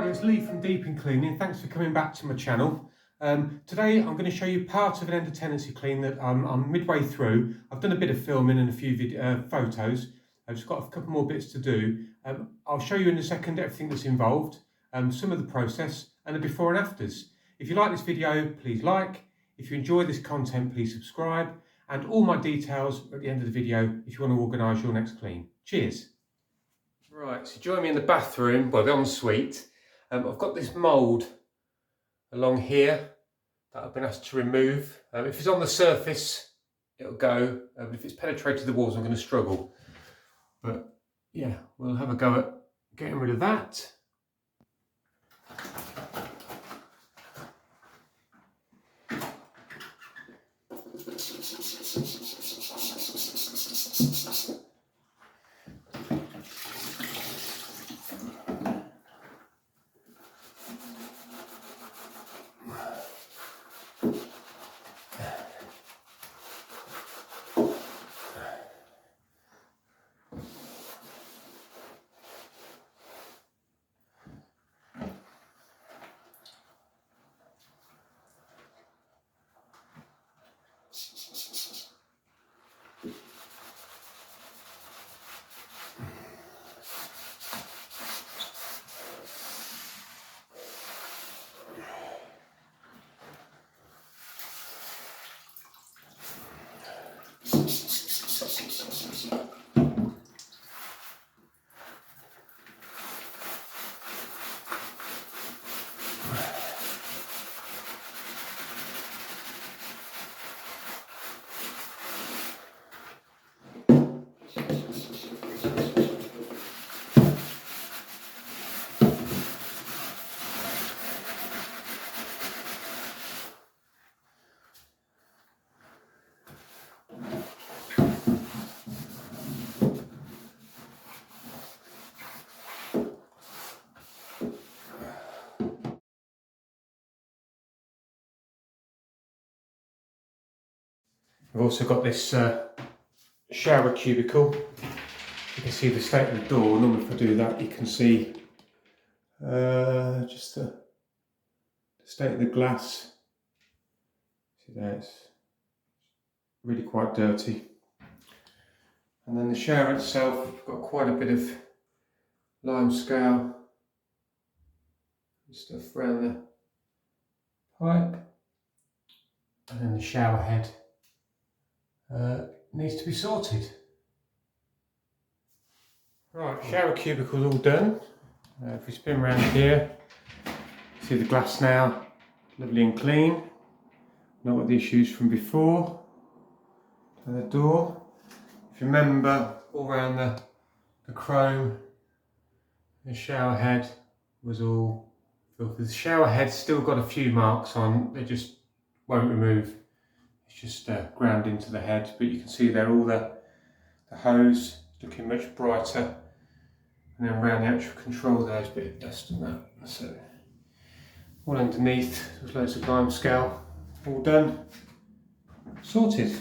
it's Lee from Deep in Cleaning. Thanks for coming back to my channel. Today I'm going to show you part of an end of tenancy clean that I'm midway through. I've done a bit of filming and a few photos. I've just got a couple more bits to do. I'll show you in a second everything that's involved, some of the process and the before and afters. If you like this video, please like. If you enjoy this content, please subscribe. And all my details at the end of the video if you want to organise your next clean. Cheers. Right, so join me in the bathroom, well, the ensuite. I've got this mould along here that I've been asked to remove. If it's on the surface, it'll go. But if it's penetrated the walls, I'm going to struggle. But yeah, we'll have a go at getting rid of that. I've also got this shower cubicle. You can see the state of the door. Normally if I do that you can see just the state of the glass. See there, it's really quite dirty. And then the shower itself, I've got quite a bit of limescale and stuff around the pipe. And then the shower head needs to be sorted. Right, shower cubicle's all done. If we spin around here, see the glass now, lovely and clean. Not got the issues from before. And the door. If you remember, all around the chrome, the shower head was all filthy. The shower head's still got a few marks on, they just won't remove. It's just ground into the head, but you can see there all the hose looking much brighter, and then around the actual control there's a bit of dust and that. So all underneath there's loads of limescale, all done, sorted.